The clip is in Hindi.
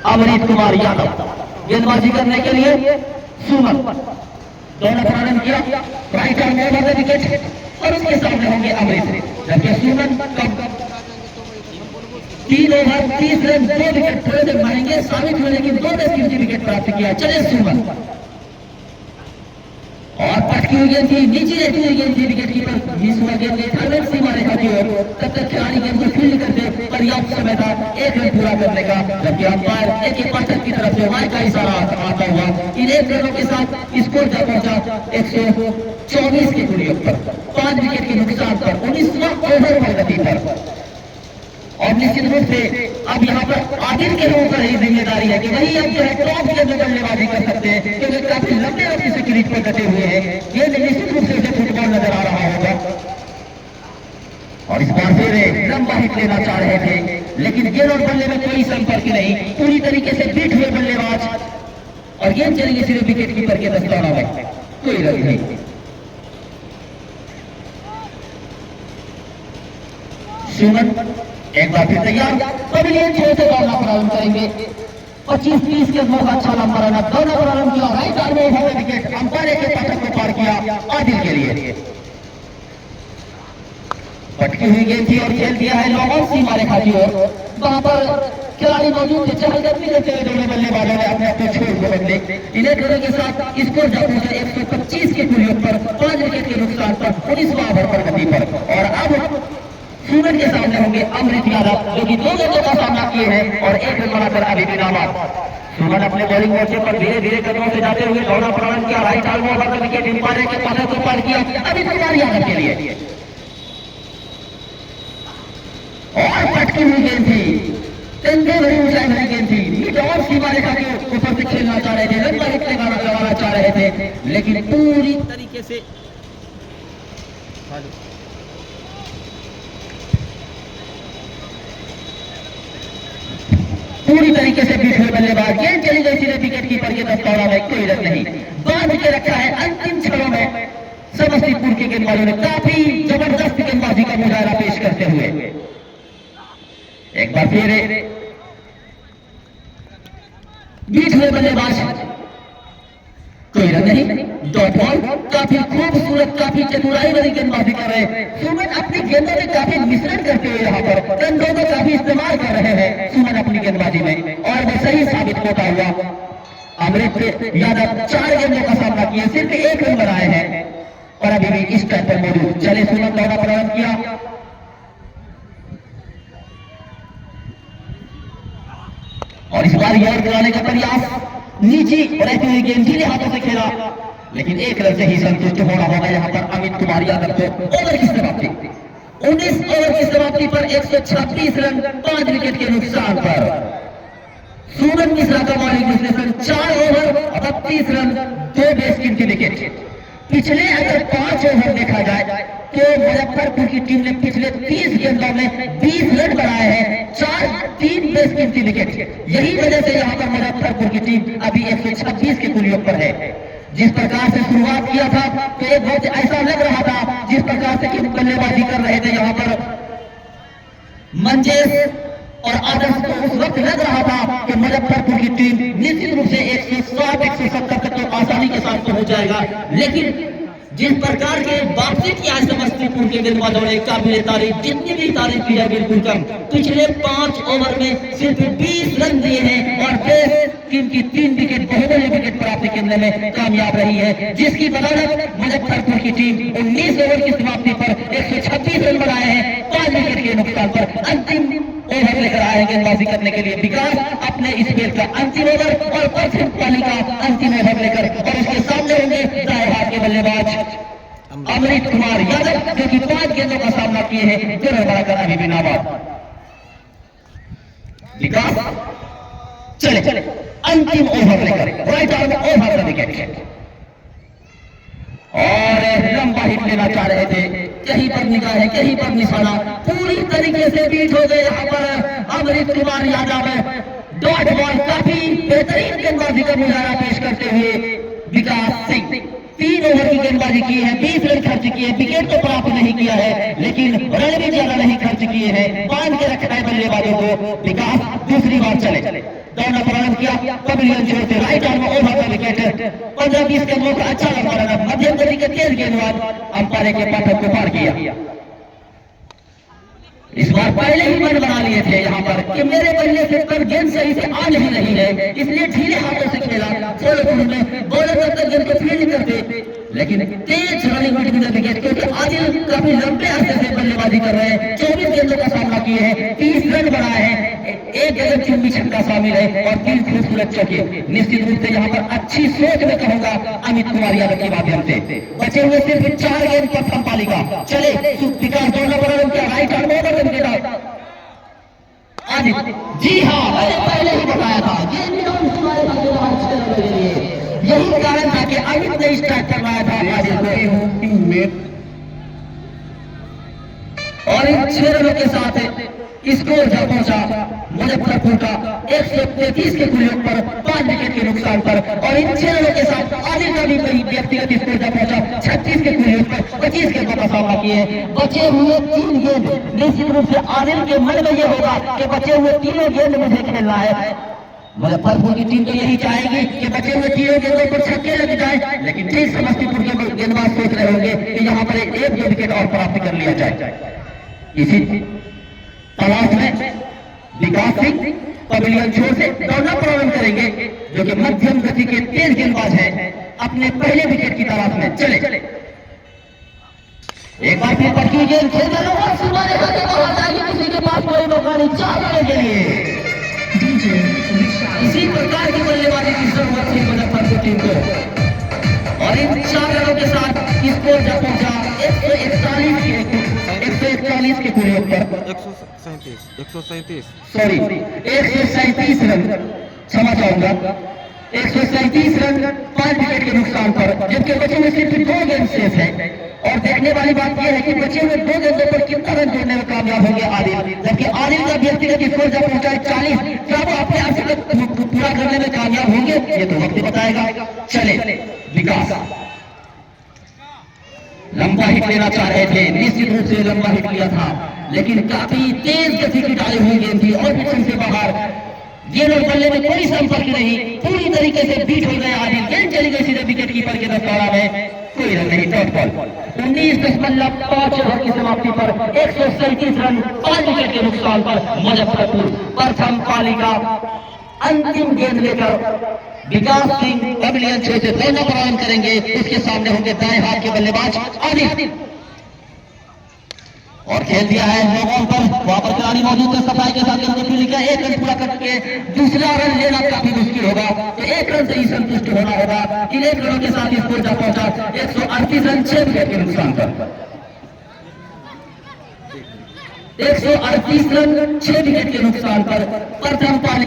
अमृत कुमार यादव गेंदबाजी करने के लिए सुमन दोनों प्रारंभ किया, राइट आर्म में भरने विकेट और उसके सामने होंगे अमृत, जबकि सुमन 3 ओवर 30 रन 2 विकेट थोड़े देर मारेंगे साबित होने की 2 टेस्ट विकेट प्राप्त किया। चले सुमन और पटकी हुई गेंद थी, नीचे रहती हुई गेंद थी, विकेट कीपर मिस हुआ गेंद टारगेट सीमा रेखा की ओर, तब तक खिलाड़ी गेंद को फील्ड करते पर्याप्त समय था 1 रन पूरा करने का, जबकि अंपायर एक पाठक की तरफ से वाइड का इशारा आता हुआ इन 1 रनों के साथ स्कोर जा पहुंचा 124 की दूरी पर 5 विकेट के नुकसान पर 19वां ओवर प्रगति पर। और निश्चित रूप से अब यहाँ पर आदिल के लोगों पर ही जिम्मेदारी है कि वही अब जो है टॉप के अंदर बल्लेबाजी कर सकते हैं, क्योंकि काफी लंबे वक्त से क्रीज पर डटे हुए हैं। ये निश्चित रूप से उसे फुटबॉल नजर आ रहा होगा और इस बार फिर लंबा हिट लेना चाह रहे थे, लेकिन गेंद और बल्ले में कोई संपर्क नहीं, पूरी तरीके से बीट हुए बल्लेबाज और गेंद चलेगी सिर्फ विकेट कीपर के दस्ताना में, कोई रन नहीं। सुमन एक बार फिर तैयार, पवेलियन छोर से दौड़ना प्रारंभ करेंगे। 25-30 के मौका अच्छा लंबा रन दौड़ना प्रारंभ किया, राइट आर्म में उठाए विकेट, अंपायर के पाठक को पार किया आदिल के लिए। पटकी हुई गेंद थी और खेल दिया है लॉन्ग ऑन सीमा रेखा की ओर, वहां पर खिलाड़ी मौजूद थे, चहलकदमी करते हुए दोनों बल्लेबाजों ने अपने अपने छोर को बदले। इन्हें दोनों के साथ स्कोर जा पहुंचा 125 के कुल योग पर 5 विकेट के नुकसान पर 19वां ओवर पर गति पर। और अब सुमन के सामने होंगे अमृत यादव, जो कि 2 गेंदों का सामना किए हैं और 1 रन बनाकर अभी भी नाबाद। सुमन अपने बॉलिंग मोर्चे पर धीरे धीरे कदमों से जाते हुए दौड़ा प्रारंभ किया, राइट आर्म ओवर पर विकेट अंपायर के पाठक को पार किया अभी कुमार यादव के लिए। और पटकी हुई गेंद थी, कंधे भरी ऊंचाई भरी गेंद थी, मिड और सीमा रेखा के ऊपर से खेलना चाह रहे थे, लंबा हिट लगाना चाह रहे थे, लेकिन पूरी तरीके से बीट हुए बल्लेबाज, गेंद चली गई सीधे विकेट कीपर के दस्ताना में, कोई रन नहीं। बांध के रखा है अंतिम क्षणों में समस्तीपुर के गेंदबाजों ने काफी जबरदस्त गेंदबाजी का मुजाहरा पेश करते हुए। एक बार फिर बीट हुए बल्लेबाज, कोई रन नहीं, डॉट बॉल, काफी खूबसूरत काफी चतुराई वाली गेंदबाजी कर रहे हैं सुमन, अपनी गेंदों में काफी मिश्रण करते हुए यहाँ पर कंधों का काफी इस्तेमाल कर रहे हैं सुमन अपनी गेंदबाजी में, और वो सही साबित होता हुआ। अमृत यादव 4 गेंदों का सामना किया, सिर्फ 1 रन बनाए हैं और अभी भी इस टाइम पर मौजूद। चले सुमन दौड़ा प्रारंभ किया, और इस बार यार दिलाने का प्रयास, नीचे रहती हुई गेंद ढीले हाथों से खेला, लेकिन 1 रन से ही संतुष्ट होना होगा यहाँ पर अमित कुमार यादव को। ओवर की समाप्ति 19 ओवर की समाप्ति पर 136 रन 5 विकेट के नुकसान पर सुमन मिश्रा का बॉलिंग विश्लेषण 4 ओवर 32 रन 2 बेसकीमती विकेट। पिछले अगर 5 ओवर देखा जाए तो मुजफ्फरपुर की टीम ने पिछले 30 गेंदों में 20 रन बनाए हैं, 3 बेसकीमती विकेट। यही वजह से यहाँ पर मुजफ्फरपुर की टीम अभी 126 के कुल योग पर है। जिस प्रकार से शुरुआत किया था तो एक बहुत ऐसा लग रहा था जिस प्रकार से बल्लेबाजी कर रहे थे यहाँ पर मंजेश और आदर्श को उस वक्त लग रहा था कि मुजफ्फरपुर की टीम निश्चित रूप से 160-170 तक तो आसानी के साथ पहुंच जाएगा, लेकिन जिस प्रकार के वापसी किया है समस्तीपुर के गेंदबाजों ने काबिल तारीफ, जितनी भी तारीफ की है बिल्कुल कम। पिछले 5 ओवर में सिर्फ 20 रन दिए हैं और टीम की 3 विकेट बहुमूल्य विकेट प्राप्त करने में कामयाब रही है, जिसकी बदौलत मुजफ्फरपुर की टीम 19 ओवर की समाप्ति पर 126 रन बनाए हैं, 5 विकेट के नुकसान पर अंतिम ओवर लेकर आए हैं गेंदबाजी करने के लिए विकास अपने इस खेल का अंतिम ओवर और परफेक्ट पाली का अंतिम ओवर लेकर, और उसके सामने होंगे दाएं हाथ के बल्लेबाज अमृत कुमार यादव, जो कि 5 गेंदों का सामना किए हैं, 2 रन बनाकर अभी भी नाबाद। विकास चले अंतिम ओवर लेकर राइट आर्म ओवर का विकेट, और लंबा हिट लेना चाह रहे थे, कहीं पर निगाह कहीं पर निशाना, पूरी तरीके से बीट हो गए यहाँ पर अमृत कुमार यादव। डॉट बॉल काफी बेहतरीन गेंदबाजी का मुजाहरा पेश करते हुए विकास सिंह 3 ओवर की गेंदबाजी की है, 20 रन खर्च किए, विकेट तो प्राप्त नहीं किया है, लेकिन रन भी ज्यादा नहीं खर्च किए हैं, बांध के रखा है बल्लेबाजों को। विकास दूसरी बार चले दौड़ना प्रारंभ किया, पवेलियन छोर से राइट आर्म में ओवर का विकेट, 15-20 गेंदों का अच्छा लंबा रन, मध्यम गति के तेज गेंदबाज अंपायर के पाठक को पार किया। इस बार पहले ही मन बना लिए थे यहाँ पर कि मेरे बल्ले से पर गेंद सही से आ नहीं है, इसलिए ढीले हाथों से खेला। सोलह में बॉलर तक गेंद को फील्ड करते, लेकिन तेज रनिंग विकेट, क्योंकि आदिल काफी लंबे अरसे से बल्लेबाजी कर रहे हैं, 24 गेंदों का सामना किए हैं, 30 रन बनाए हैं, एक गलत चुम्बी छक्का शामिल है और 3 खूबसूरत चौके। निश्चित रूप से यहाँ पर अच्छी सोच में कहूंगा अमित कुमार यादव के माध्यम से। बचे हुए सिर्फ 4 गेंद पर संपालिका चले, विकास दौड़ना प्रारंभ किया, राइट आर्म ओवर जी हाँ, मैंने पहले ही बताया था यही कारण था कि अमित ने स्ट्राइक करवाया था और इन 6 रनों के साथ स्कोर जा पहुंचा मुजफ्फरपुर का 133 के कुल योग पर 5 विकेट के नुकसान पर, और इन 6 रनों के साथ आदिल का भी व्यक्तिगत स्कोर जा पहुंचा 36 के कुल योग पर 25 गेंदों का सामना किए। बचे हुए 3 गेंद, निश्चित रूप से आदिल के मन में यह होगा कि बचे हुए 3 गेंद मुझे खेलना है। मुजफ्फरपुर की टीम तो यही चाहेगी कि बचे हुए 3 गेंदों पर छक्के लग जाए, लेकिन ठीक समस्तीपुर के गेंदबाज सोच रहे होंगे कि यहाँ पर 1-2 विकेट और प्राप्त कर लिया जाए। इसी तलाश में विकास सिंह पवेलियन छोर से दौड़ना प्रारंभ करेंगे, जो कि मध्यम गति के तेज गेंदबाज हैं, अपने पहले विकेट की तलाश में चले। एक बार फिर पटकी गेंद खेल किसी के पास कोई मौका नहीं 4 रन के लिए। इसी प्रकार की बल्लेबाजी की जरूरत थी मुजफ्फरपुर टीम को, और इन 4 रनों के साथ स्कोर जा पहुंचा 141 के कुल योग पर 137 रन, क्षमा चाहूंगा 137 रन 5 विकेट के नुकसान पर, जबकि बचे हुए सिर्फ 2 गेंद शेष है। और देखने वाली बात यह है कि बचे हुए 2 गेंदों पर कितना रन जोड़ने में कामयाब होंगे आदिल, जबकि आदिल का व्यक्तिगत स्कोर जब पहुंचा 40, क्या वो अपने आप पूरा करने में कामयाब होंगे, ये तो वक्त बताएगा। चले विकास लंबा हिट लेना चाह रहे थे, निश्चित रूप से लंबा हिट लिया था, लेकिन काफी तेज गति की डाली हुई गेंद थी और पिछन से बाहर, गेंद और बल्ले में कोई संपर्क नहीं, पूरी तरीके से बीट हो गए आदिल, गेंद चली गई सीधे विकेट कीपर के दस्तारा में, कोई रन नहीं, डॉट बॉल। 19.5 ओवर की समाप्ति पर 137 रन 5 विकेट के नुकसान पर मुजफ्फरपुर प्रथम पाली का अंतिम गेंद लेकर विकास सिंह पवेलियन छोर से दौड़ना प्रारंभ करेंगे। उसके सामने होंगे दाएं हाथ के बल्लेबाज आदिल, और खेल दिया है लोगों पर, वहां पर खिलाड़ी मौजूद है, सफाई के साथ गेंद को लिखा, 1 रन पूरा करके दूसरा रन लेना काफी मुश्किल होगा, तो 1 रन से ही संतुष्ट होना होगा। इन 1 रनों के साथ स्कोर जा पहुंचा 138 रन 6 विकेट के नुकसान पर, 138 रन 6 विकेट के नुकसान पर प्रथम पाली